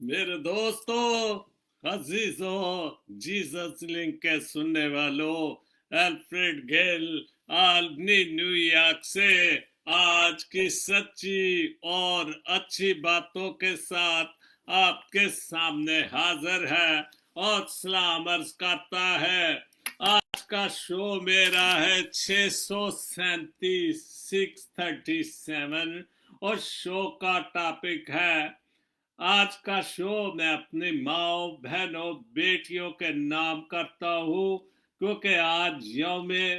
मेरे दोस्तों, अजीजों, Jesus link के सुनने वालों, अल्फ्रेड गेल आल्बनी न्यूयॉर्क से आज की सच्ची और अच्छी बातों के साथ आपके सामने हाजिर है और सलाम अर्ज करता है। आज का शो मेरा है 637 637 और शो का टॉपिक है। आज का शो मैं अपनी माओ बहनों बेटियों के नाम करता हूँ क्योंकि आज यौमे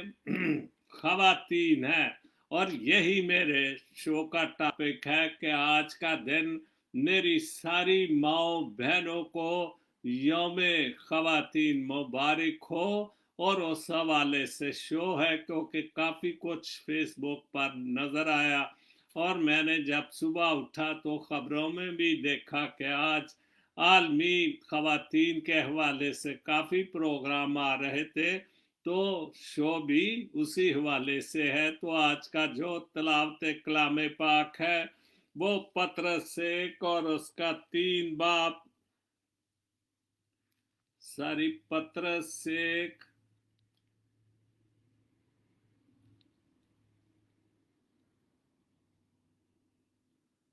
खवातीन है और यही मेरे शो का टॉपिक है कि आज का दिन मेरी सारी माओ बहनों को यौमे खवातीन मुबारक हो। और उस हवाले से शो है क्योंकि काफ़ी कुछ फेसबुक पर नज़र आया और मैंने जब सुबह उठा तो खबरों में भी देखा कि आज आलमी खवातीन के हवाले से काफ़ी प्रोग्राम आ रहे थे, तो शो भी उसी हवाले से है। तो आज का जो तलावत कलाम पाक है वो पतरस एक और उसका 3 बाब, सारी पतरस एक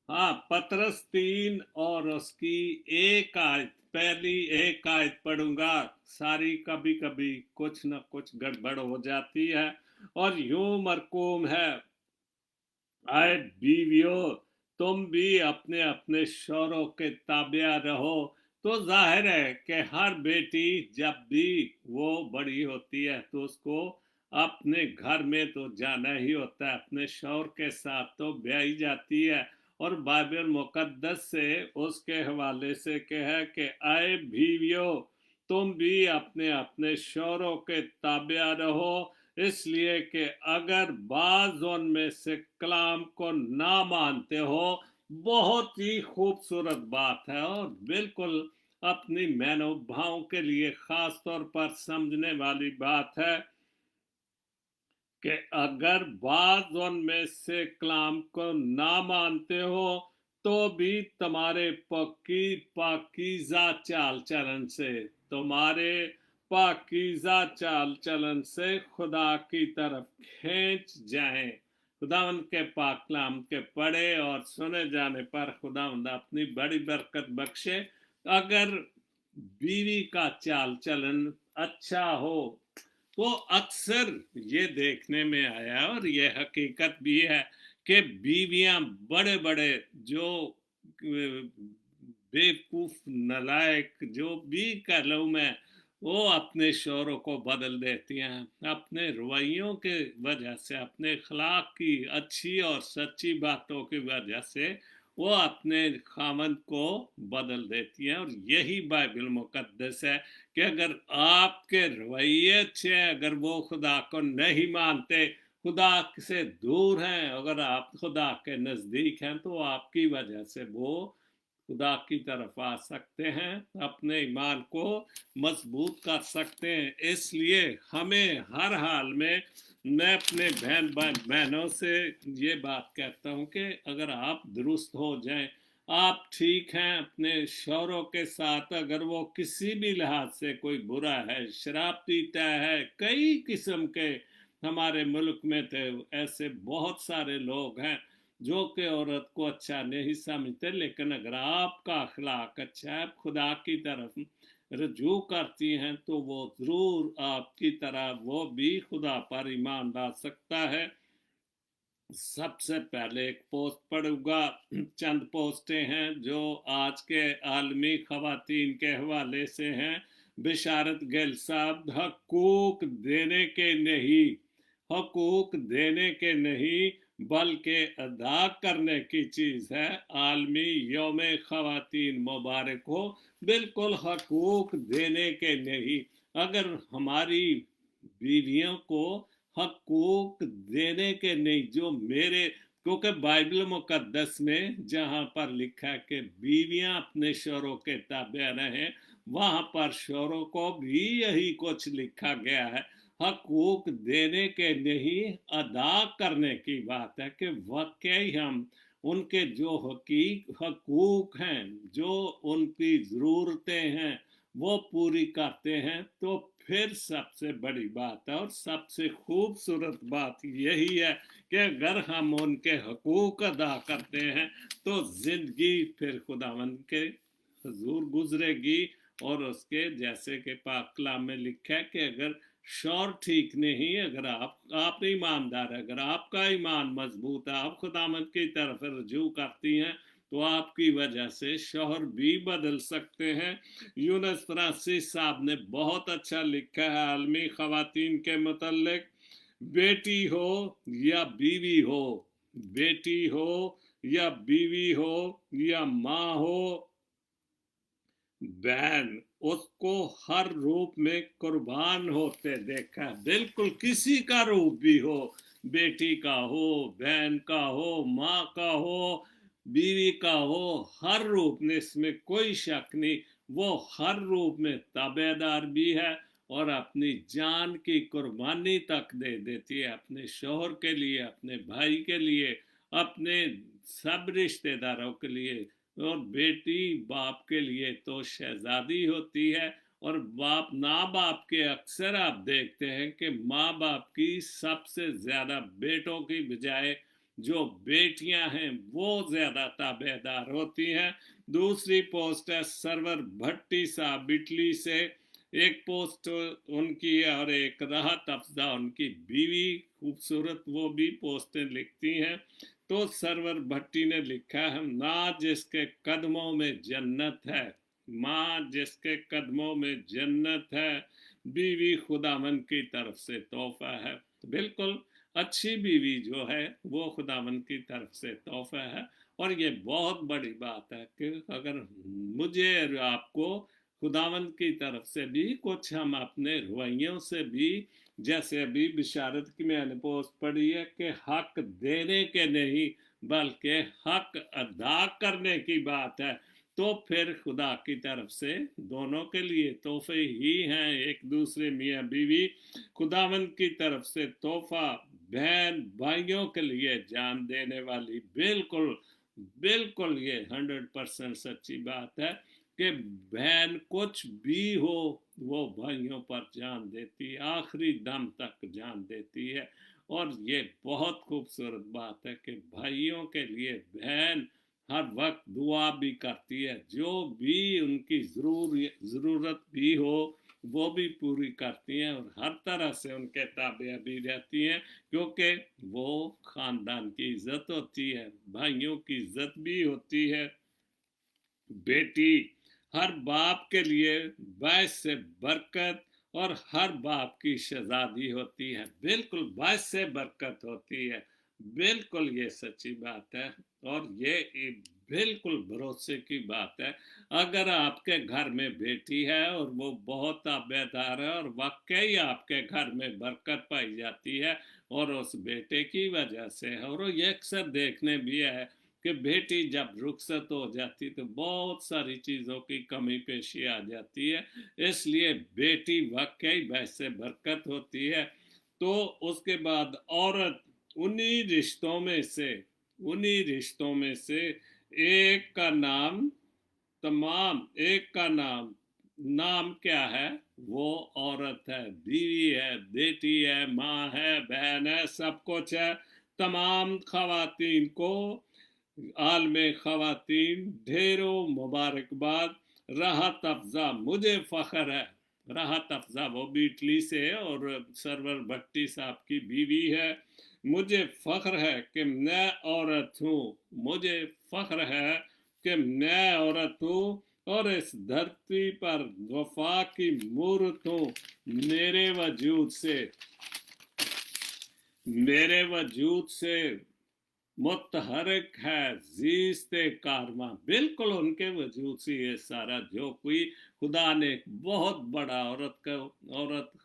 हाँ, पतरस 3 और उसकी एक आयत, पहली एक आयत पढ़ूंगा। सारी कभी कभी कुछ न कुछ गड़बड़ हो जाती है और यूं मरकूम है, आए बीवियों, तुम भी अपने अपने शौहरों के ताबिया रहो। तो जाहिर है कि हर बेटी जब भी वो बड़ी होती है तो उसको अपने घर में तो जाना ही होता है, अपने शौहर के साथ तो ब्याही जाती है। और बाइबल मुकद्दस से उसके हवाले से क्या है कि आए बीवियों, तुम भी अपने अपने शौहरों के ताबिया रहो, इसलिए कि अगर बाज उनमें से कलाम को ना मानते हो। बहुत ही खूबसूरत बात है और बिल्कुल अपनी मनोभाव के लिए खास तौर पर समझने वाली बात है कि अगर बाज उनमें से कलाम को ना मानते हो तो भी तुम्हारे पाकीज़ा चाल चलन से, तुम्हारे पाकीज़ा चाल चलन से खुदा की तरफ खींच जाएं। खुदावंद के पाक कलाम के पढ़े और सुने जाने पर खुदावंद अपनी बड़ी बरकत बख्शे। अगर बीवी का चाल चलन अच्छा हो तो अक्सर ये देखने में आया और ये हकीकत भी है कि बीवियां बड़े बड़े जो बेवकूफ नलायक जो भी कह लो मैं, वो अपने शौहरों को बदल देती हैं अपने रवैयों के वजह से, अपने अखलाक की अच्छी और सच्ची बातों की वजह से वो अपने खामंद को बदल देती हैं। और यही बाइबल मुकद्दस है कि अगर आपके रवैये अच्छे हैं, अगर वो खुदा को नहीं मानते, खुदा से दूर हैं, अगर आप खुदा के नज़दीक हैं, तो आपकी वजह से वो खुदा की तरफ आ सकते हैं, अपने ईमान को मजबूत कर सकते हैं। इसलिए हमें हर हाल में, मैं अपने बहनों से ये बात कहता हूँ कि अगर आप दुरुस्त हो जाएं, आप ठीक हैं अपने शौहरों के साथ, अगर वो किसी भी लिहाज से कोई बुरा है, शराब पीता है, कई किस्म के हमारे मुल्क में थे ऐसे बहुत सारे लोग हैं जो कि औरत को अच्छा नहीं समझते, लेकिन अगर आपका अखलाक अच्छा है, खुदा की तरफ रजू करती हैं, तो वो ज़रूर आपकी तरह वो भी खुदा पर ईमान ला सकता है। सबसे पहले एक पोस्ट पढ़ूंगा, चंद पोस्टें हैं जो आज के आलमी खवातीन के हवाले से हैं। बिशारत गिल साहब, हकूक देने के नहीं, हकूक देने के नहीं बल्कि अदा करने की चीज़ है। आलमी यौम खवातीन मुबारक हो। बिल्कुल हकूक देने के नहीं, अगर हमारी बीवियों को हकूक देने के नहीं जो मेरे, क्योंकि बाइबल मुकद्दस में जहाँ पर लिखा है कि बीवियां अपने शौहरों के ताबे रहें, वहाँ पर शौहरों को भी यही कुछ लिखा गया है। हकूक देने के नहीं, अदा करने की बात है कि वाकई हम उनके जो हकूक हैं, जो उनकी ज़रूरतें हैं, वो पूरी करते हैं, तो फिर सबसे बड़ी बात है और सबसे खूबसूरत बात यही है कि अगर हम उनके हकूक अदा करते हैं तो ज़िंदगी फिर खुदावंद के हुजूर गुजरेगी। और उसके जैसे कि पाक कलाम में लिखा है कि अगर शौर ठीक नहीं, अगर आप ईमानदार, अगर आपका ईमान मजबूत है, आप खुदावंद की तरफ रजू करती हैं, तो आपकी वजह से शौहर भी बदल सकते हैं। यूनुस फ्रांसिस साहब ने बहुत अच्छा लिखा है आलमी खवातीन के मुतल्लिक, बेटी हो या बीवी हो, बेटी हो या बीवी हो या माँ हो, बहन, उसको हर रूप में कुर्बान होते देखा है। बिल्कुल किसी का रूप भी हो, बेटी का हो, बहन का हो, माँ का हो, बीवी का हो, हर रूप में, इसमें कोई शक नहीं, वो हर रूप में ताबेदार भी है और अपनी जान की कुर्बानी तक दे देती है अपने शोहर के लिए, अपने भाई के लिए, अपने सब रिश्तेदारों के लिए। और बेटी बाप के लिए तो शहजादी होती है, और बाप ना बाप के अक्सर आप देखते हैं कि माँ बाप की सबसे ज्यादा बेटों की बजाय जो बेटियां हैं वो ज्यादा ताबेदार होती हैं। दूसरी पोस्ट है सरवर भट्टी साहब इटली से, एक पोस्ट उनकी है और एक राहत अफजा उनकी बीवी, खूबसूरत वो भी पोस्टें लिखती हैं। तो सरवर भट्टी ने लिखा है, माँ जिसके कदमों में जन्नत है, माँ जिसके कदमों में जन्नत है, बीवी खुदावन की तरफ से तोहफा है। तो बिल्कुल अच्छी बीवी जो है वो खुदावन की तरफ से तोहफा है। और ये बहुत बड़ी बात है कि अगर मुझे और आपको खुदावन की तरफ से भी कुछ, हम अपने रवैयों से भी, जैसे अभी बिशारत की मैंने पोस्ट पढ़ी है कि हक देने के नहीं बल्कि हक अदा करने की बात है, तो फिर खुदा की तरफ से दोनों के लिए तोहफे ही हैं, एक दूसरे मियाँ बीवी, खुदावंद की तरफ से तोहफा, बहन भाइयों के लिए जान देने वाली। बिल्कुल बिल्कुल ये 100% सच्ची बात है कि बहन कुछ भी हो वो भाइयों पर जान देती है, आखिरी दम तक जान देती है। और ये बहुत खूबसूरत बात है कि भाइयों के लिए बहन हर वक्त दुआ भी करती है, जो भी उनकी ज़रूरत भी हो वो भी पूरी करती हैं और हर तरह से उनके ताबे भी रहती हैं, क्योंकि वो ख़ानदान की इज्जत होती है, भाइयों की इज्जत भी होती है। बेटी हर बाप के लिए बायस से बरकत और हर बाप की शहजादी होती है, बिल्कुल बायस से बरकत होती है। बिल्कुल ये सच्ची बात है और ये बिल्कुल भरोसे की बात है। अगर आपके घर में बेटी है और वो बहुत ताबेदार है और वाकई आपके घर में बरकत पाई जाती है और उस बेटे की वजह से है, और ये अक्सर देखने भी है कि बेटी जब रुखसत हो जाती तो बहुत सारी चीज़ों की कमी पेशी आ जाती है, इसलिए बेटी वाकई वैसे बरकत होती है। तो उसके बाद औरत उन्हीं रिश्तों में से, उन्हीं रिश्तों में से एक का नाम, तमाम एक का नाम, नाम क्या है, वो औरत है, बीवी है, बेटी है, माँ है, बहन है, सब कुछ है। तमाम खवातीन को, आलमे खवातीन, ढेरों मुबारकबाद। राहत अफजा, मुझे फ़ख्र है, राहत अफजा वो भी इटली से है और सरवर भट्टी साहब की बीवी है। मुझे फ़ख्र है कि मैं औरत हूँ, मुझे फ़ख्र है कि मैं औरत हूँ और इस धरती पर वफा की मूर्त हूँ। मेरे वजूद से मुतहरक है जीस्ते कारवा। बिल्कुल उनके वजूद से ये सारा जो कोई, खुदा ने एक बहुत बड़ा औरत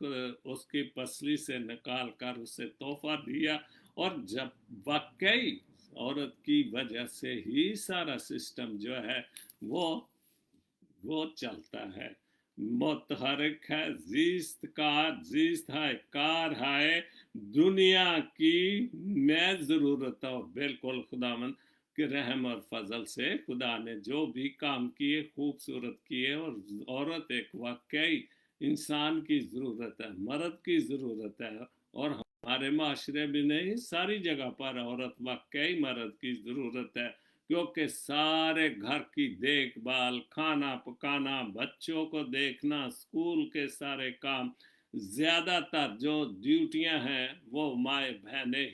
उसकी पसली से निकाल कर उसे तोहफा दिया, और जब वाकई औरत की वजह से ही सारा सिस्टम जो है वो चलता है। मुतहरक है, जीस्त है, कार है, दुनिया की मैं ज़रूरत हो। बिल्कुल खुदावन के रहम और फजल से खुदा ने जो भी काम किए खूबसूरत किए, और औरत एक वाकई इंसान की ज़रूरत है, मर्द की ज़रूरत है। और हमारे माशरे में नहीं, सारी जगह पर औरत वाकई मर्द की ज़रूरत है, क्योंकि सारे घर की देखभाल, खाना पकाना, बच्चों को देखना, स्कूल के सारे काम, ज़्यादातर जो ड्यूटियां हैं वो माए बहनें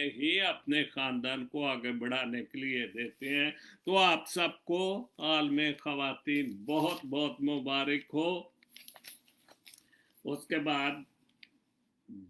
ही अपने ख़ानदान को आगे बढ़ाने के लिए देते हैं। तो आप सबको आलम ख़वातीन बहुत बहुत मुबारक हो। उसके बाद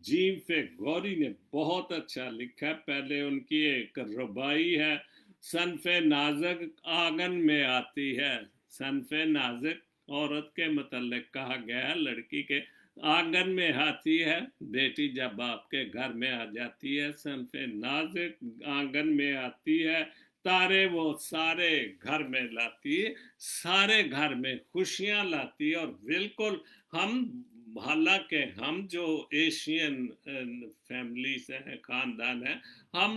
जीफ गौरी ने बहुत अच्छा लिखा है। पहले उनकी एक रुबाई है, सनफ नाजक आंगन में आती है। सनफ नाजक औरत के मतलब कहा गया है, लड़की के आंगन में आती है, बेटी जब आपके घर में आ जाती है, सनफ नाजक आंगन में आती है, तारे वो सारे घर में लाती है, सारे घर में खुशियां लाती है। और बिल्कुल हम, हालांकि हम जो एशियन फैमिली से हैं, खानदान है, हम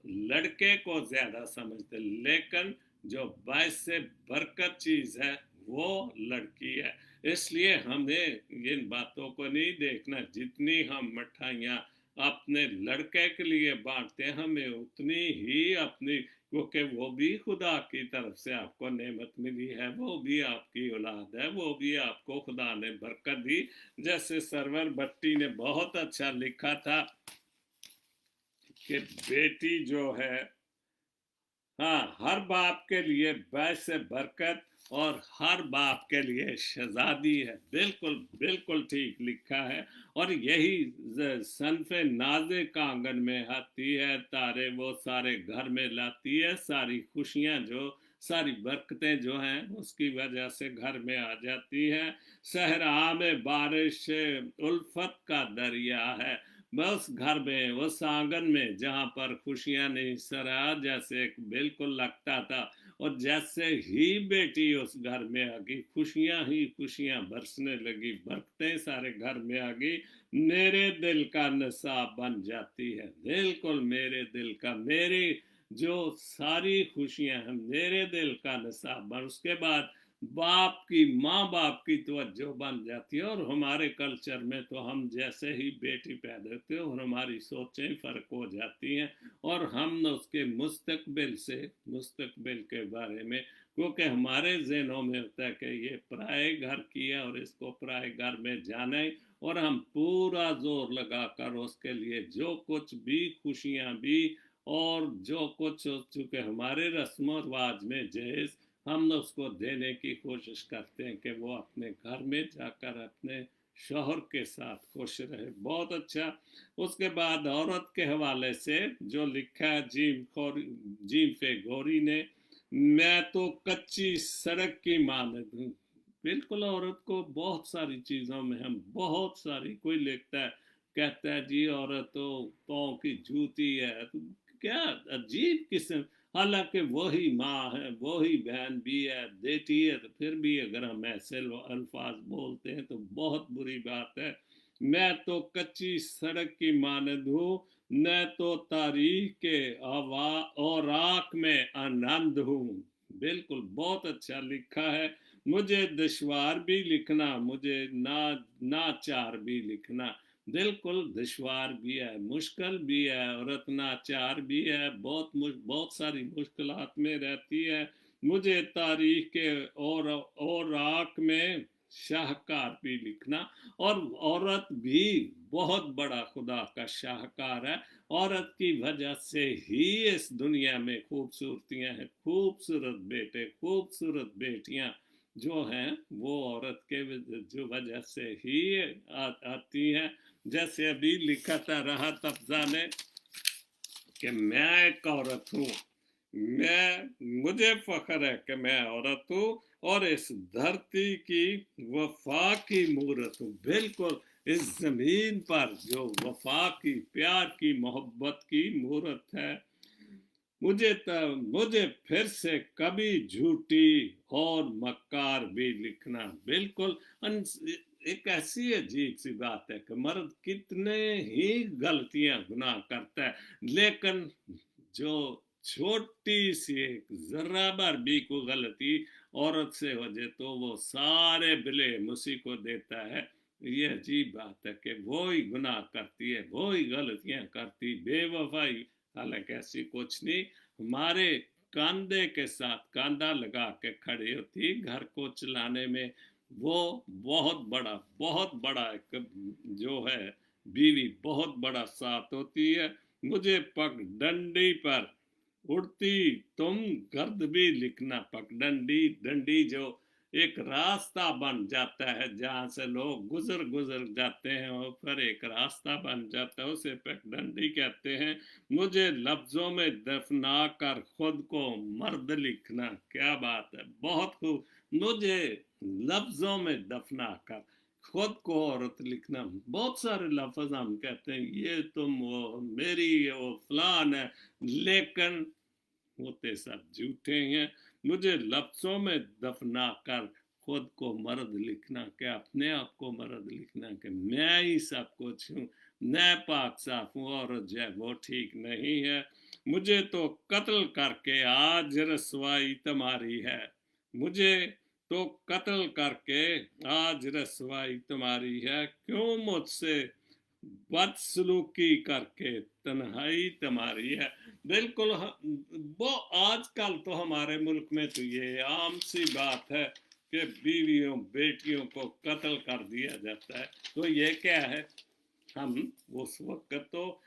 लड़के को ज्यादा समझते, लेकिन जो बायस से बरकत चीज है वो लड़की है। इसलिए हमें इन बातों को नहीं देखना, जितनी हम मिठाइयाँ अपने लड़के के लिए बांटते हैं, हमें उतनी ही अपनी, क्योंकि वो भी खुदा की तरफ से आपको नेमत मिली है, वो भी आपकी औलाद है, वो भी आपको खुदा ने बरकत दी। जैसे सरवर भट्टी ने बहुत अच्छा लिखा था कि बेटी जो है, हाँ, हर बाप के लिए बैस बरकत और हर बाप के लिए शहजादी है। बिल्कुल बिल्कुल ठीक लिखा है। और यही सनफ नाजे का आंगन में आती है, तारे वो सारे घर में लाती है, सारी खुशियां जो, सारी बरकतें जो हैं उसकी वजह से घर में आ जाती है। सहरा में बारिश उल्फत का दरिया है, बस घर में, उस आंगन में जहाँ पर खुशियां नहीं सरा, जैसे बिल्कुल लगता था। और जैसे ही बेटी उस घर में आ गई, खुशियां ही खुशियां बरसने लगी, बरकतें सारे घर में आ गई, मेरे दिल का निसाब बन जाती है। बिल्कुल मेरे दिल का, मेरी जो सारी खुशियां हैं मेरे दिल का निसाब बन, उसके बाद बाप की, माँ बाप की तवज्जो बन जाती है। और हमारे कल्चर में तो हम जैसे ही बेटी पैदा होते हैं और हमारी सोचें फ़र्क हो जाती हैं, और हम उसके मुस्तकबिल से, मुस्तकबिल के बारे में, क्योंकि हमारे जहनों में होता है कि ये पराए घर की है और इसको पराए घर में जाना है, और हम पूरा जोर लगाकर उसके लिए जो कुछ भी खुशियाँ भी और जो कुछ, चूँकि हमारे रस्म रिवाज में जहेज, हम उसको देने की कोशिश करते हैं कि वो अपने घर में जाकर अपने शौहर के साथ खुश रहे। बहुत अच्छा। उसके बाद औरत के हवाले से जो लिखा है जीम फे गौरी ने, मैं तो कच्ची सड़क की मानद हूँ। बिल्कुल, औरत को बहुत सारी चीज़ों में हम, बहुत सारी, कोई लिखता है, कहता है जी औरत तो पाँव की जूती है, तो क्या अजीब किस्म, हालांकि वही माँ है, वही बहन भी है, बेटी है, तो फिर भी अगर हम ऐसे अल्फाज बोलते हैं तो बहुत बुरी बात है। मैं तो कच्ची सड़क की मानद हूँ, मैं तो तारीख के हवा और राख में आनंद हूँ। बिल्कुल बहुत अच्छा लिखा है। मुझे दुश्वार भी लिखना, मुझे नाचार भी लिखना। बिल्कुल दुश्वार भी है, मुश्किल भी है, और अत्याचार भी है, बहुत सारी मुश्किलात में रहती है। मुझे तारीख के और राख में शाहकार भी लिखना। और औरत भी बहुत बड़ा खुदा का शाहकार है। औरत की वजह से ही इस दुनिया में खूबसूरतियां हैं, खूबसूरत बेटे, खूबसूरत बेटियां जो हैं वो औरत के जो वजह से ही आती हैं। जैसे अभी लिखा था राहत अफजा ने कि मैं एक औरत हूँ, मुझे फख्र है कि मैं औरत हूँ और इस धरती की वफा की मूरत हूँ। बिल्कुल, इस जमीन पर जो वफा की, प्यार की, मोहब्बत की मूरत है। मुझे फिर से कभी झूठी और मक्कार भी लिखना। बिल्कुल, एक ऐसी अजीब सी बात है कि मर्द कितने ही गलतियां गुनाह करता है, लेकिन जो छोटी सी एक जरा भर भी कोई गलती औरत से हो जाए तो वो सारे ब्लेम उसी को देता है। ये अजीब बात है कि वो ही गुनाह करती है, वो ही गलतियां करती, बेवफाई। हालांकि ऐसी कुछ नहीं, हमारे कंधे के साथ कंधा लगा के खड़ी होती घर को चलाने में। वो बहुत बड़ा एक जो है बीवी, बहुत बड़ा साथ होती है। मुझे पगडंडी पर उड़ती तुम गर्द भी लिखना। पगडंडी, डंडी जो एक रास्ता बन जाता है जहाँ से लोग गुजर गुजर जाते हैं और फिर एक रास्ता बन जाता है, उसे पगडंडी कहते हैं। मुझे लफ्जों में दफना कर खुद को मर्द लिखना। क्या बात है, बहुत खूब। मुझे लफ्जों में दफना कर खुद को औरत लिखना। बहुत सारे लफ्ज हम कहते हैं, ये तुम, वो मेरी, वो फलान है, लेकिन होते सब झूठे हैं। मुझे लफ्जों में दफना कर खुद को मर्द लिखना, कि अपने आप को मर्द लिखना कि मैं ही सब कुछ हूँ, मैं पाक साफ हूँ, और जो है वो ठीक नहीं है। मुझे तो कत्ल करके आज रसवाई तुम्हारी है। मुझे तो कत्ल करके आज रसवाई तुम्हारी है। क्यों मुझसे बदसलूकी करके तन्हाई तुम्हारी है। बिल्कुल वो आजकल तो हमारे मुल्क में तो ये आम सी बात है कि बीवियों बेटियों को कत्ल कर दिया जाता है। तो ये क्या है, हम उस वक्त तो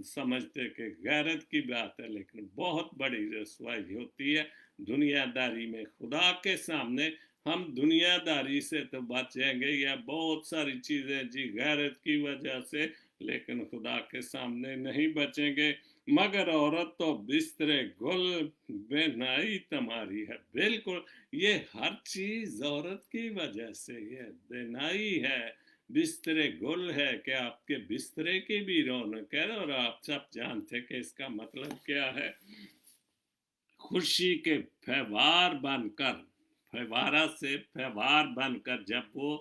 समझते कि गैरत की बात है, लेकिन बहुत बड़ी रसवाई होती है दुनियादारी में। खुदा के सामने हम दुनियादारी से तो बचेंगे या बहुत सारी चीज़ें जी गैरत की वजह से, लेकिन खुदा के सामने नहीं बचेंगे। मगर औरत तो बिस्तरे गुल बेनाई तुम्हारी है। बिल्कुल, ये हर चीज़ औरत की वजह से, ये बेनाई है, बिस्तरे गुल है कि आपके बिस्तरे की भी रौनक है। और आप सब जानते कि इसका मतलब क्या है। खुशी के फव्वार बनकर, फव्वारा से फव्वार बनकर जब वो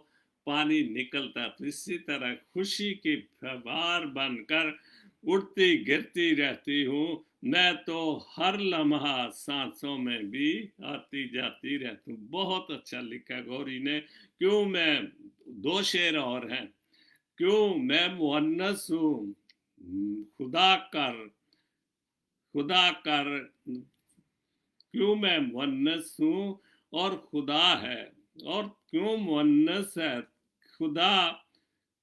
पानी निकलता, तो इसी तरह खुशी की फव्वार बनकर उड़ती गिरती रहती हूँ मैं तो, हर लम्हा सांसों में भी आती जाती रहती हूँ। बहुत अच्छा लिखा गौरी ने। क्यों मैं, दो शेर और हैं। क्यों मैं मुअन्नस हूँ, खुदा कर, खुदा कर, क्यों मैं मुअन्नस हूँ और खुदा है, और क्यों मुअन्नस है खुदा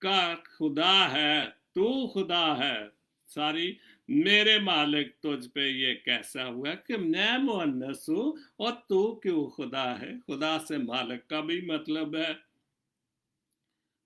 का, खुदा है तू खुदा है सारी। मेरे मालिक तुझ पे ये कैसा हुआ कि मैं मुअन्नस हूँ और तू क्यों खुदा है। खुदा से मालिक का भी मतलब है,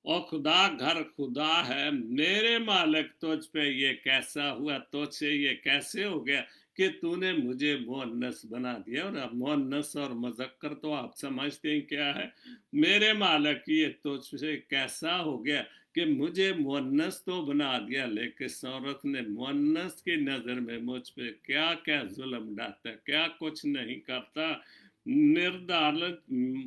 और खुदा घर खुदा है। मेरे मालिक तुझ पे ये कैसा हुआ, तुझसे ये कैसे हो गया कि तूने मुझे मुअन्नस बना दिया। और अब मुअन्नस और मुज़क्कर तो आप समझते हैं क्या है। मेरे मालिक ये तुझसे कैसा हो गया कि मुझे मुअन्नस तो बना दिया, लेकिन औरत ने मुअन्नस की नज़र में मुझ पे क्या क्या जुल्म डालता, क्या कुछ नहीं करता। निर्धारित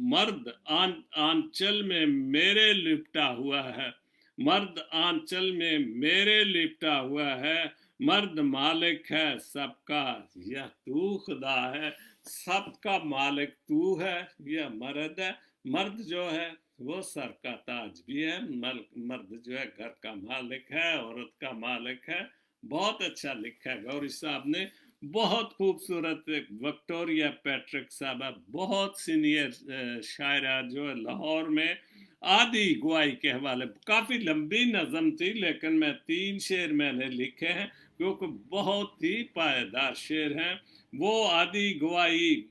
मर्द आंचल में मेरे लिपटा हुआ है, मर्द आंचल में मेरे लिपटा हुआ है। मर्द मालिक है सबका, यह तू खुदा है। सबका मालिक तू है, यह मर्द है। मर्द जो है वो सर का ताज भी है। मर्द जो है घर का मालिक है, औरत का मालिक है। बहुत अच्छा लिखा है गौरी साहब ने, बहुत खूबसूरत। विक्टोरिया पैट्रिक साहबा बहुत सीनियर शायरा जो है लाहौर में। आदि गुआई के हवाले, काफ़ी लंबी नज़म थी, लेकिन मैं 3 शेर मैंने लिखे हैं क्योंकि बहुत ही पायदार शेर हैं। वो आदि गुआई,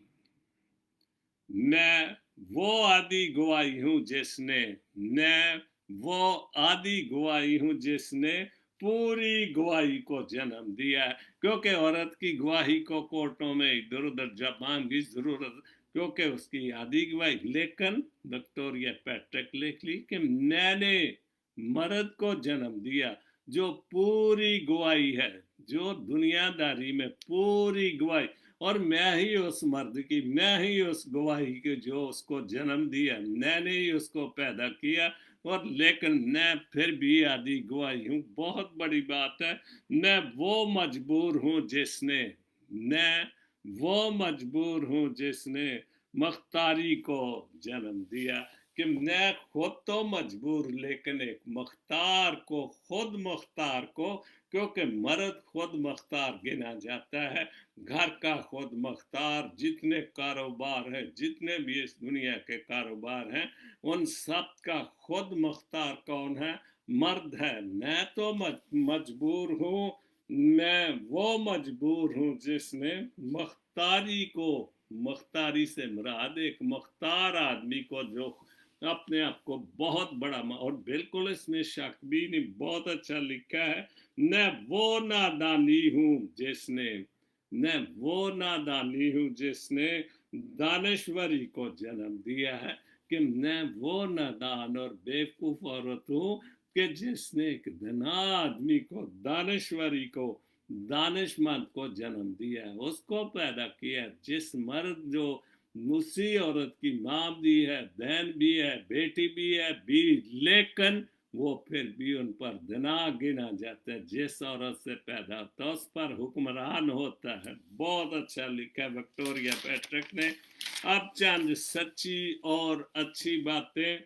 मैं वो आदि गवाही हूँ जिसने, मैं वो आदि गवाही हूँ जिसने पूरी गवाही को जन्म दिया है। क्योंकि औरत की गवाही को कोर्टों में इधर उधर जबान की जरूरत, क्योंकि उसकी आदि गवाही। लेकिन विक्टोरिया पैट्रिक लिख ली कि मैंने मर्द को जन्म दिया जो पूरी गवाही है, जो दुनियादारी में पूरी गवाही, और मैं ही उस मर्द की, मैं ही उस गवाही की जो उसको जन्म दिया, मैंने ही उसको पैदा किया। और लेकिन मैं फिर भी आदि गवाही हूँ। बहुत बड़ी बात है। मैं वो मजबूर हूँ जिसने, मैं वो मजबूर हूँ जिसने मुख्तारी को जन्म दिया, कि मैं खुद तो मजबूर लेकिन एक मुख्तार को, खुद मुख्तार को, क्योंकि मर्द खुद मुख्तार गिना जाता है, घर का खुद मुख्तार, जितने कारोबार हैं, जितने भी इस दुनिया के कारोबार हैं, उन सब का खुद मुख्तार कौन है? मर्द है। मैं तो मजबूर हूँ, मैं वो मजबूर हूँ जिसने मुख्तारी को, मुख्तारी से मुराद एक मुख्तार आदमी को जो अपने आप को बहुत बड़ा, और बिल्कुल इसमें शक भी नहीं, बहुत अच्छा लिखा है, मैं वो नादानी हूँ जिसने, मैं वो नादानी हूँ जिसने दानश्वरी को जन्म दिया है, कि मैं वो नादान और बेवकूफ औरत हूँ कि जिसने एक धना आदमी को, दानश्वरी को, दानिशमंद को जन्म दिया है, उसको पैदा किया। जिस मर्द जो उसी औरत की माँ भी है, बहन भी है, बेटी भी है भी, लेकिन वो फिर भी उन पर धना गिना जाता है। जिस औरत से पैदा होता है उस पर हुक्मरान होता है। बहुत अच्छा लिखा है विक्टोरिया पैट्रिक ने। अब चंद सच्ची और अच्छी बातें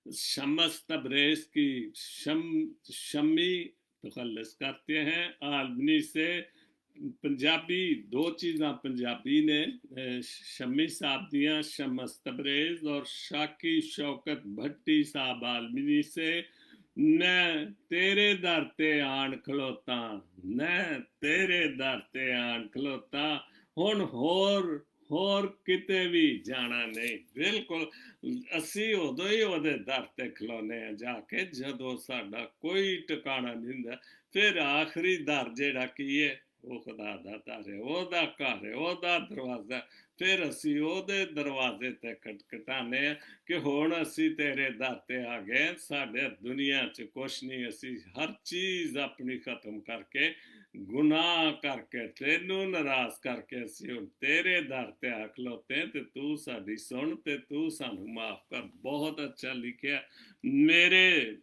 शम्स तबरेज की शम्मी तखल्लस करते हैं आलबनी से। पंजाबी दो चीज़ां पंजाबी ने शम्मी साहब दियाँ, शम्स तबरेज और शाकी शौकत भट्टी साहब आलबनी से। मैं तेरे दर ते आन खलोता, मैं तेरे दर ते आन खलोता, हुण होर किते भी जाना नहीं। बिल्कुल ਅਸੀਂ ਉਦੋਂ ਹੀ ਉਹਦੇ ਦਰ ਤੇ ਖਲੋਨੇ ਆ ਜਾ ਕੇ ਜਦੋਂ ਸਾਡਾ ਕੋਈ ਟਿਕਾਣਾ ਨਹੀਂ ਹੁੰਦਾ। ਫਿਰ ਆਖਰੀ ਦਰ ਜਿਹੜਾ ਕੀ ਹੈ, ਉਹ ਖੁਦਾ ਦਾ ਦਰ ਹੈ, ਉਹਦਾ ਘਰ ਹੈ, ਉਹਦਾ ਦਰਵਾਜ਼ਾ। ਫਿਰ ਅਸੀਂ ਉਹਦੇ ਦਰਵਾਜ਼ੇ ਤੇ ਖਟਖਟਾਨੇ ਆ ਕਿ ਹੁਣ ਅਸੀਂ ਤੇਰੇ ਦਰ ਤੇ ਆ ਗਏ, ਸਾਡੇ ਦੁਨੀਆ 'ਚ ਕੁਛ ਨਹੀਂ, ਅਸੀਂ ਹਰ ਚੀਜ਼ ਆਪਣੀ ਖਤਮ ਕਰਕੇ, ਗੁਨਾਹ ਕਰਕੇ, ਤੈਨੂੰ ਨਾਰਾਜ਼ ਕਰਕੇ ਅਸੀਂ ਹੁਣ ਤੇਰੇ ਦਰ ਤੇ ਆ ਖਲੋਤੇ ਤੇ ਤੂੰ ਸਾਡੀ ਸੁਣ ਤੇ ਤੂੰ ਸਾਨੂੰ ਮਾਫ ਕਰ। ਬਹੁਤ ਅੱਛਾ ਲਿਖਿਆ। ਮੇਰੇ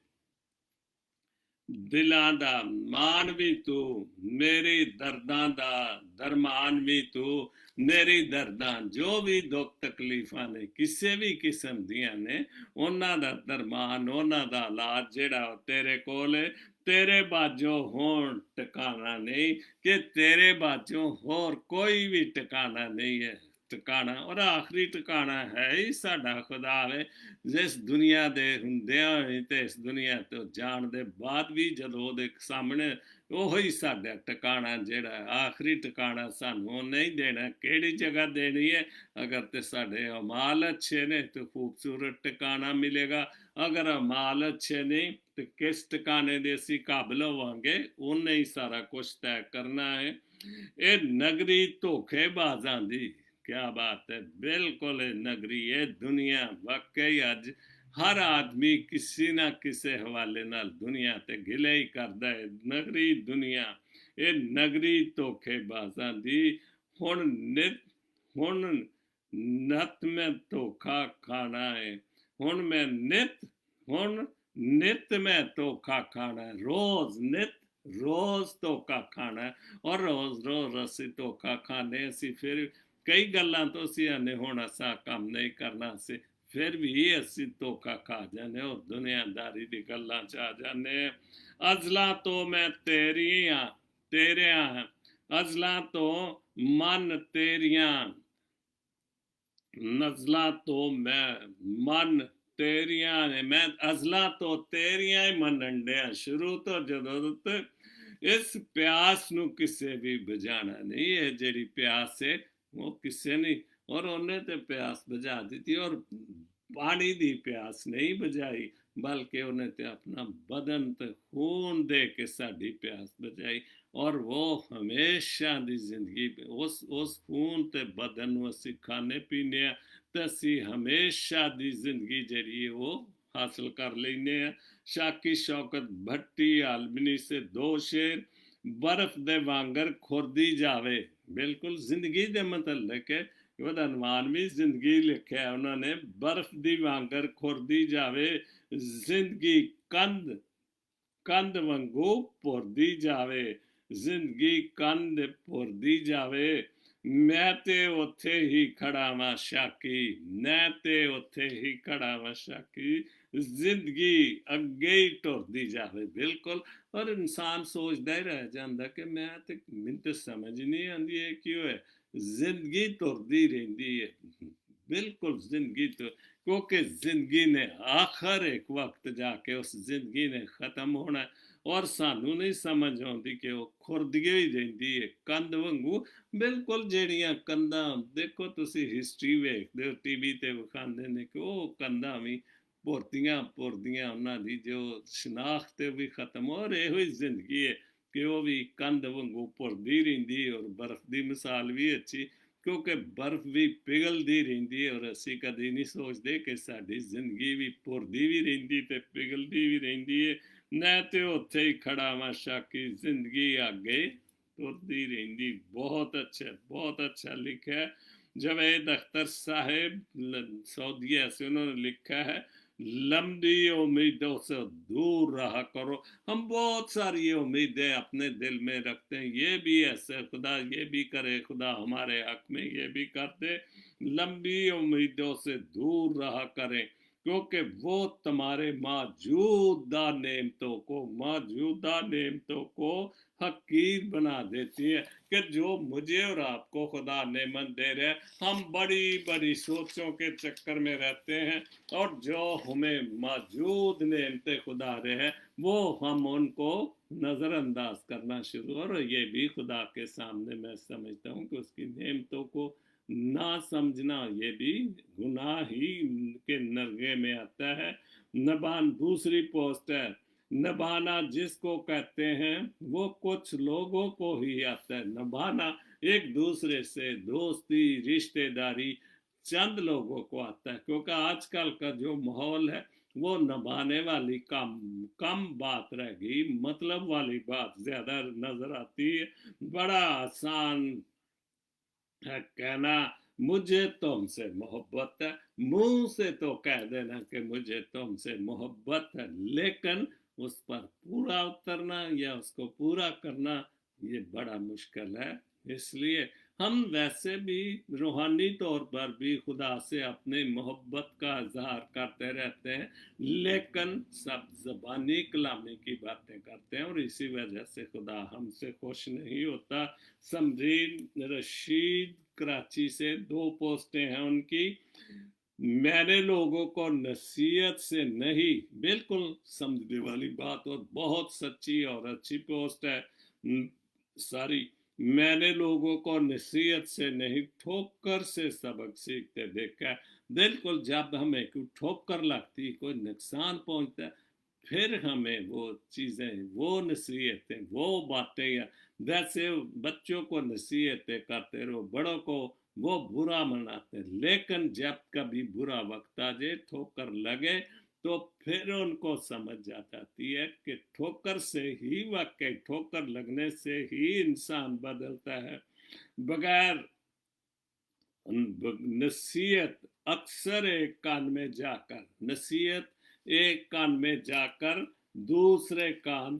ਦਿਲਾਂ ਦਾ ਮਾਨ ਵੀ ਤੂੰ, ਮੇਰੀ ਦਰਦਾਂ ਦਾ ਦਰਮਾਨ ਵੀ ਤੂੰ, ਮੇਰੀ ਦਰਦਾਂ ਜੋ ਵੀ ਦੁੱਖ ਤਕਲੀਫਾਂ ਨੇ ਕਿਸੇ ਵੀ ਕਿਸਮ ਦੀਆਂ ਨੇ, ਉਹਨਾਂ ਦਾ ਦਰਮਾਨ, ਉਹਨਾਂ ਦਾ ਇਲਾਜ ਜਿਹੜਾ ਤੇਰੇ ਕੋਲ ਹੈ। तेरे बाजों हों टिकाना नहीं, कि तेरे बाजों होर कोई भी टिकाना नहीं है। ਟਿਕਾਣਾ ਔਰ ਆਖਰੀ ਟਿਕਾਣਾ ਹੈ ਹੀ ਸਾਡਾ ਖੁਦਾ ਵੇ। ਜਿਸ ਦੁਨੀਆ ਦੇ ਹੁੰਦਿਆਂ ਹੋਏ ਤੇ ਇਸ ਦੁਨੀਆ ਤੋਂ ਜਾਣ ਦੇ ਬਾਅਦ ਵੀ ਜਦੋਂ ਉਹਦੇ ਸਾਹਮਣੇ, ਉਹੀ ਸਾਡਾ ਟਿਕਾਣਾ ਜਿਹੜਾ ਆਖਰੀ ਟਿਕਾਣਾ ਸਾਨੂੰ ਉਹਨੇ ਹੀ ਦੇਣਾ। ਕਿਹੜੀ ਜਗ੍ਹਾ ਦੇਣੀ ਹੈ? ਅਗਰ ਤੇ ਸਾਡੇ ਅਮਾਲ ਅੱਛੇ ਨੇ ਤੇ ਖੂਬਸੂਰਤ ਟਿਕਾਣਾ ਮਿਲੇਗਾ, ਅਗਰ ਅਮਾਲ ਅੱਛੇ ਨਹੀਂ ਤੇ ਕਿਸ ਟਿਕਾਣੇ ਦੇ ਅਸੀਂ ਕਾਬਲ ਹੋਵਾਂਗੇ, ਉਹਨੇ ਹੀ ਸਾਰਾ ਕੁਝ ਤੈਅ ਕਰਨਾ ਹੈ। ਇਹ ਨਗਰੀ ਧੋਖੇਬਾਜ਼ਾਂ ਦੀ, क्या बात है, बिल्कुल नगरी है दुनिया। वाकई अज हर आदमी किसी ना किसी हवाले नाल दुनिया ते गिले ही करदा है। नगरी दुनिया, ये नगरी धोखेबाजां दी। हुण नत में धोखा खाना है, हुण नित में धोखा खाना है, रोज नित रोज धोखा खाना है। और रोज रोज असी धोखा खाने, असी फिर कई गल्लां तो असी आने हुण असा काम नहीं करना, असी फिर भी असी धोखा खा जाने और दुनियादारी दी गल्लां च आ जाने। अज़लां तो मैं तेरियां तेरियां, अज़लां तो मन तेरियां, नज़लां तो मैं मन तेरियां ने, मैं अज़लां तो तेरियां ही मनन डिया। शुरू तो जदों तक इस प्यास नूं किसे भी बुझाना नहीं है, जिहड़ी प्यास है वो किसे नहीं, और उन्हें तो प्यास बुझा दी थी, और पानी दी प्यास नहीं बुझाई, बल्कि उन्हें तो अपना बदन तो खून दे के साड़ी प्यास बुझाई। और वो हमेशा दी जिंदगी उस खून ते बदन असी खाने पीने तो असी हमेशा दी जिंदगी जी वो हासिल कर लेने। शाकी शौकत भट्टी आलबनी से दो शेर। बर्फ दे वांगर खुरदी जावे, बिल्कुल जिंदगी दे मतलब है, ਉਹਦਾ ਅਨਵਾਨਵੀ ਜ਼ਿੰਦਗੀ ਲਿਖਿਆ ਉਹਨਾਂ ਨੇ। ਬਰਫ਼ ਦੀ ਵਾਂਗਰ ਖੁਰਦੀ ਜਾਵੇ ਜ਼ਿੰਦਗੀ, ਕੰਧ ਵਾਂਗੂ ਭੁਰਦੀ ਜਾਵੇ, ਜ਼ਿੰਦਗੀ ਕੰਧ ਭੁਰਦੀ ਜਾਵੇ, ਮੈਂ ਤੇ ਉੱਥੇ ਹੀ ਖੜਾ ਵਾਂ ਸ਼ਾਕੀ, ਮੈਂ ਤੇ ਉੱਥੇ ਹੀ ਖੜਾ ਵਾਂ ਸ਼ਾਕੀ, ਜ਼ਿੰਦਗੀ ਅੱਗੇ ਹੀ ਟੁਰਦੀ ਜਾਵੇ। ਬਿਲਕੁਲ। ਔਰ ਇਨਸਾਨ ਸੋਚਦਾ ਹੀ ਰਹਿ ਜਾਂਦਾ ਕਿ ਮੈਨੂੰ ਤੇ ਸਮਝ ਨਹੀਂ ਆਉਂਦੀ ਇਹ ਕੀ ਹੋਇਆ, ਜ਼ਿੰਦਗੀ ਤੁਰਦੀ ਰਹਿੰਦੀ ਹੈ। ਬਿਲਕੁਲ ਜ਼ਿੰਦਗੀ ਤੋਂ, ਕਿਉਂਕਿ ਜ਼ਿੰਦਗੀ ਨੇ ਆਖਰ ਇੱਕ ਵਕਤ ਜਾ ਕੇ ਉਸ ਜ਼ਿੰਦਗੀ ਨੇ ਖਤਮ ਹੋਣਾ, ਔਰ ਸਾਨੂੰ ਨਹੀਂ ਸਮਝ ਆਉਂਦੀ ਕਿ ਉਹ ਖੁਰਦੀ ਹੀ ਰਹਿੰਦੀ ਹੈ ਕੰਧ ਵਾਂਗੂ। ਬਿਲਕੁਲ ਜਿਹੜੀਆਂ ਕੰਧਾਂ ਦੇਖੋ ਤੁਸੀਂ ਹਿਸਟਰੀ ਵੇਖਦੇ ਹੋ ਟੀਵੀ ਤੇ ਵਿਖਾਉਂਦੇ ਨੇ ਕਿ ਉਹ ਕੰਧਾਂ ਵੀ ਭੁਰਦੀਆਂ ਭੁਰਦੀਆਂ, ਉਹਨਾਂ ਦੀ ਜੋ ਸ਼ਨਾਖਤ ਵੀ ਖਤਮ, ਔਰ ਇਹੋ ਹੀ ਜ਼ਿੰਦਗੀ ਹੈ ਕਿ ਉਹ ਵੀ ਕੰਧ ਵਾਂਗੂ ਭੁਰਦੀ ਰਹਿੰਦੀ। ਔਰ ਬਰਫ਼ ਦੀ ਮਿਸਾਲ ਵੀ ਅੱਛੀ, ਕਿਉਂਕਿ ਬਰਫ਼ ਵੀ ਪਿਘਲਦੀ ਰਹਿੰਦੀ ਹੈ, ਔਰ ਅਸੀਂ ਕਦੇ ਨਹੀਂ ਸੋਚਦੇ ਕਿ ਸਾਡੀ ਜ਼ਿੰਦਗੀ ਵੀ ਭੁਰਦੀ ਵੀ ਰਹਿੰਦੀ ਤੇ ਪਿਘਲਦੀ ਵੀ ਰਹਿੰਦੀ ਹੈ। ਮੈਂ ਤੇ ਉੱਥੇ ਹੀ ਖੜਾ ਵਾਂ ਸ਼ਾਕੀ, ਜ਼ਿੰਦਗੀ ਅੱਗੇ ਤੁਰਦੀ ਰਹਿੰਦੀ। बहुत अच्छा लिखा है जावेद अख्तर साहेब सऊदीया से, उन्होंने लिखा है लंबी उम्मीदों से दूर रहा करो। हम बहुत सारी उम्मीदें अपने दिल में रखते हैं, ये भी ऐसे खुदा ये भी करे, खुदा हमारे हक में ये भी कर दे। लंबी उम्मीदों से दूर रहा करें, क्योंकि वो तुम्हारे मौजूदा नेमतों को हकीर बना देती है। कि जो मुझे और आपको खुदा नेमत दे रहे हैं, हम बड़ी बड़ी सोचों के चक्कर में रहते हैं, और जो हमें मौजूद नेमतें खुदा रहे हैं वो हम उनको नज़रअंदाज करना शुरू, और ये भी खुदा के सामने मैं समझता हूँ कि उसकी नेमतों को ना समझना ये भी गुनाह ही के नरगे में आता है। नबान दूसरी पोस्ट है, नभाना जिसको कहते हैं वो कुछ लोगों को ही आता है। नभाना एक दूसरे से दोस्ती रिश्तेदारी चंद लोगों को आता है, क्योंकि आजकल का जो माहौल है वो नभाने वाली कम बात रह गई, मतलब वाली बात ज्यादा नजर आती है। बड़ा आसान है कहना मुझे तुमसे मोहब्बत है, मुंह से तो कह देना कि मुझे तुमसे मोहब्बत है, लेकिन उस पर पूरा उतरना या उसको पूरा करना ये बड़ा मुश्किल है। इसलिए हम वैसे भी रूहानी तौर पर भी खुदा से अपनी मोहब्बत का इजहार करते रहते हैं, लेकिन सब ज़बानी कलामी की बातें करते हैं, और इसी वजह से खुदा हमसे खुश नहीं होता। समरीन रशीद कराची से 2 पोस्टें हैं उनकी। मैंने लोगों को नसीहत से नहीं, बिल्कुल समझने वाली बात और बहुत सच्ची और अच्छी पोस्ट है सारी। मैंने लोगों को नसीहत से नहीं ठोकर से सबक सीखते देखा है। बिल्कुल जब हमें कोई ठोकर लगती, कोई नुकसान पहुंचता है, फिर हमें वो चीज़ें, वो नसीहतें, वो बातें, या वैसे बच्चों को नसीहतें करते रहो, बड़ों को वो बुरा मनाते, लेकिन जब कभी बुरा वक्त आ जाए, ठोकर लगे, तो फिर उनको समझ आ जाती है कि ठोकर से ही, वाकई ठोकर लगने से ही इंसान बदलता है। बगैर नसीहत अक्सर एक कान में जाकर, नसीहत एक कान में जाकर दूसरे कान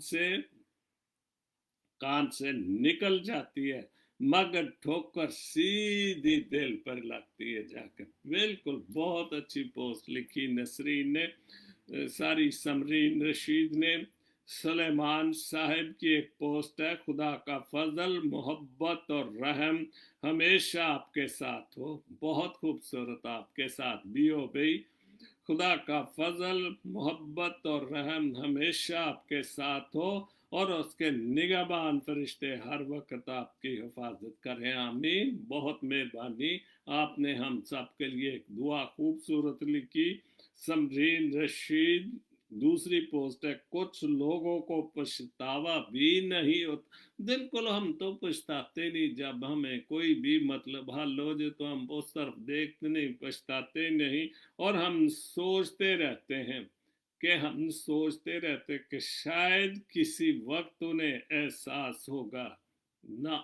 से निकल जाती है, मगर ठोकर सीधी दिल पर लगती है जाकर। बिल्कुल बहुत अच्छी पोस्ट लिखी नसरीन ने, सारी समरीन रशीद ने। सलेमान साहब की एक पोस्ट है, खुदा का फजल मोहब्बत और रहम हमेशा आपके साथ हो। बहुत खूबसूरत, आपके साथ भी हो भाई। खुदा का फजल मोहब्बत और रहम हमेशा आपके साथ हो, और उसके निगहबान फरिश्ते हर वक्त आपकी हिफाजत करें, आमीन। बहुत मेहरबानी, आपने हम सब के लिए एक दुआ खूबसूरत लिखी। समरीन रशीद दूसरी पोस्ट है, कुछ लोगों को पछतावा भी नहीं होता। बिल्कुल हम तो पछताते नहीं, जब हमें कोई भी मतलब हल हो जाए तो हम उस तरफ देखते नहीं, पछताते नहीं, और हम सोचते रहते कि शायद किसी वक्त उन्हें एहसास होगा। ना,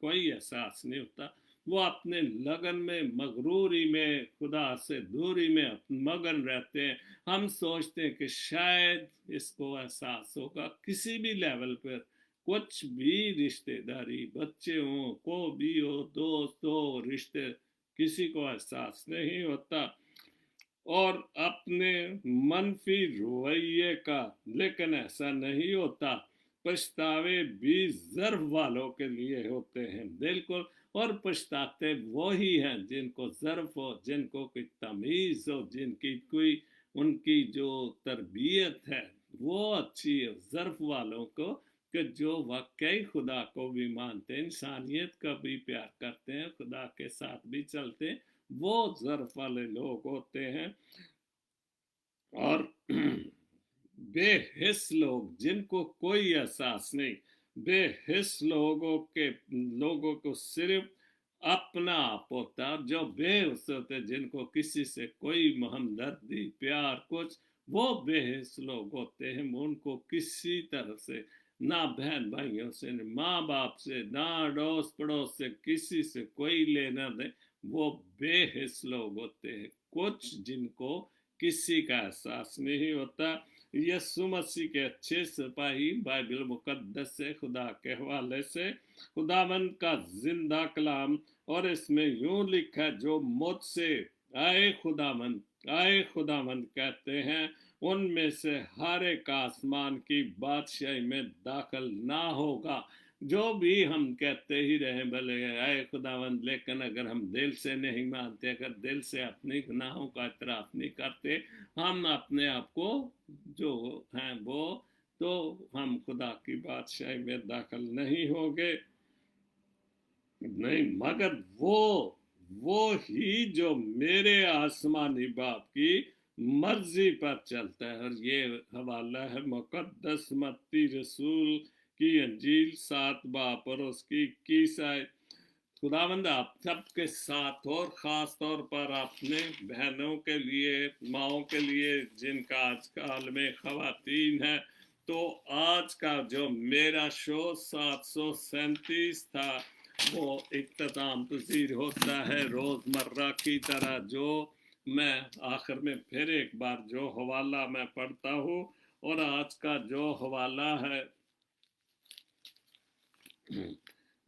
कोई एहसास नहीं होता। वो अपने लगन में, मगरूरी में, खुदा से दूरी में मगन रहते हैं। हम सोचते हैं कि शायद इसको एहसास होगा किसी भी लेवल पर, कुछ भी रिश्तेदारी, बच्चे हो, को भी हो, दोस्त हो, रिश्ते, किसी को एहसास नहीं होता और अपने मनफी रवैये का। लेकिन ऐसा नहीं होता, पछतावे भी ज़र्फ वालों के लिए होते हैं, बिल्कुल। और पछताते वो ही हैं जिनको ज़र्फ हो, जिनको कोई तमीज़ हो, जिनकी कोई उनकी जो तरबियत है वो अच्छी है, ज़र्फ वालों को, कि जो वाकई खुदा को भी मानते हैं, इंसानियत का भी प्यार करते हैं, खुदा के साथ भी चलते हैं, वो ज़र्फ वाले लोग होते हैं। और बेहिस लोग जिनको कोई एहसास नहीं, बेहिस लोगों को सिर्फ अपना आप होता है, जो बेहिस होते जिनको किसी से कोई हमदर्दी प्यार कुछ, वो बेहिस लोग होते हैं। उनको किसी तरह से, ना बहन भाइयों से, ना माँ बाप से, ना अड़ोस पड़ोस से, किसी से कोई लेना दे, वो बेहिस लोग होते हैं। कुछ जिनको किसी का एहसास नहीं होता। यीशु मसीह के अच्छे सिपाही बाइबल मुकद्दस से, खुदा के हवाले से, खुदावंद का जिंदा कलाम, और इसमें यूं लिखा, जो मुझसे आए खुदावंद कहते हैं, उनमें से हर एक आसमान की बादशाही में दाखिल ना होगा। जो भी हम कहते ही रहे भले आए खुदावंद, लेकिन अगर हम दिल से नहीं मानते, अगर दिल से अपने गुनाहों का इतराफ नहीं करते, हम अपने आप को जो हैं वो, तो हम खुदा की बादशाही में दाखिल नहीं होंगे। नहीं, मगर वो ही जो मेरे आसमानी बाप की मर्जी पर चलता है। और ये हवाला है मुकद्दस मत्ती रसूल की अंजील 7 बाप और उसकी 21 आयत। खुदावंद आप सबके साथ, और ख़ास तौर पर अपने बहनों के लिए, माओं के लिए जिनका आजकल में ख़वातीन है। तो आज का जो मेरा शो 737 था, वो इख्तिताम पजीर होता है रोज़मर्रा की तरह। जो मैं आखिर में फिर एक बार जो हवाला मैं पढ़ता हूँ, और आज का जो हवाला है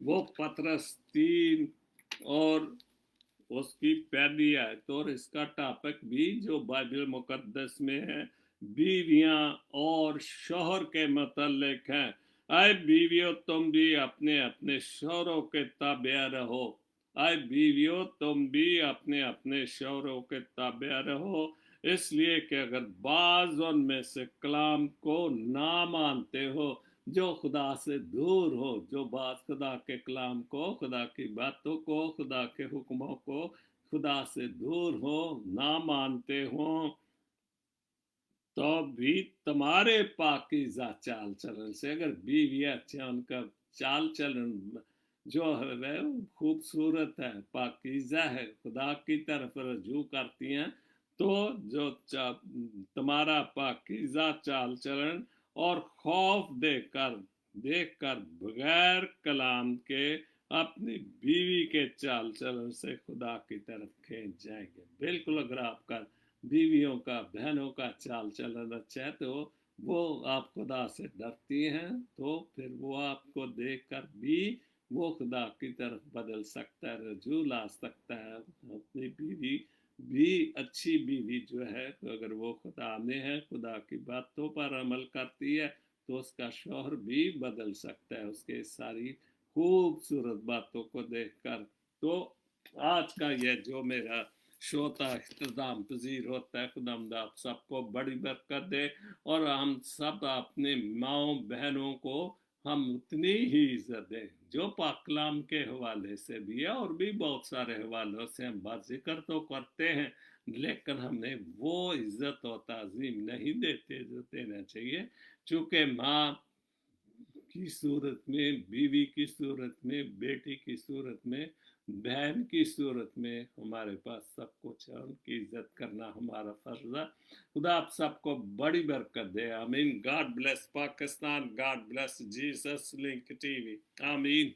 वो पतरस 3 और उसकी पहली आयत, और इसका टॉपिक भी जो बाइबल मुकद्दस में है, बीवियां और शौहर के मतलब है। आए बीवियों, तुम भी अपने अपने शौहरों के ताबे रहो। आए बीवियों, तुम भी अपने अपने शौहरों के ताबे रहो, इसलिए कि अगर बाज उनमें से कलाम को ना मानते हो, जो खुदा से दूर हो, जो बात खुदा के कलाम को, खुदा की बातों को, खुदा के हुक्मों को, खुदा से दूर हो, ना मानते हो, तो भी तुम्हारे पाकीज़ा चाल चलन से, अगर बीवी अच्छा, उनका चाल चलन जो है वह खूबसूरत है, पाकीज़ा है, खुदा की तरफ रजू करती हैं, तो जो तुम्हारा पाकीज़ा चाल चलन और खौफ देखकर बगैर कलाम के अपनी बीवी के चाल चलन से खुदा की तरफ खींच जाएंगे। बिल्कुल, अगर आपका बीवियों का, बहनों का चाल चलन अच्छा है, तो वो आप खुदा से डरती हैं, तो फिर वो आपको देखकर भी वो खुदा की तरफ बदल सकता है, रजू ला सकता है। अपनी बीवी भी, अच्छी बीवी जो है, तो अगर वो खुदा में है, खुदा की बातों पर अमल करती है, तो उसका शौहर भी बदल सकता है उसके सारी खूबसूरत बातों को देखकर। तो आज का यह जो मेरा श्रोता इख्तिताम पजीर होता है, खुदावंद आप सबको बड़ी बरकत दे, और हम सब अपने माओ बहनों को हम उतनी ही इज्जत दें जो पाक कलाम के हवाले से भी है, और भी बहुत सारे हवालों से हम बात जिक्र तो करते हैं, लेकिन हमें वो इज्जत और ताज़ीम नहीं देते जो देना चाहिए। चूँकि माँ की सूरत में, बीवी की सूरत में, बेटी की सूरत में, बहन की सूरत में हमारे पास सब कुछ है, उनकी इज्जत करना हमारा फर्ज है। खुदा आप सबको बड़ी बरकत दे। आमीन। God bless Pakistan, God bless Jesus link TV. आमीन।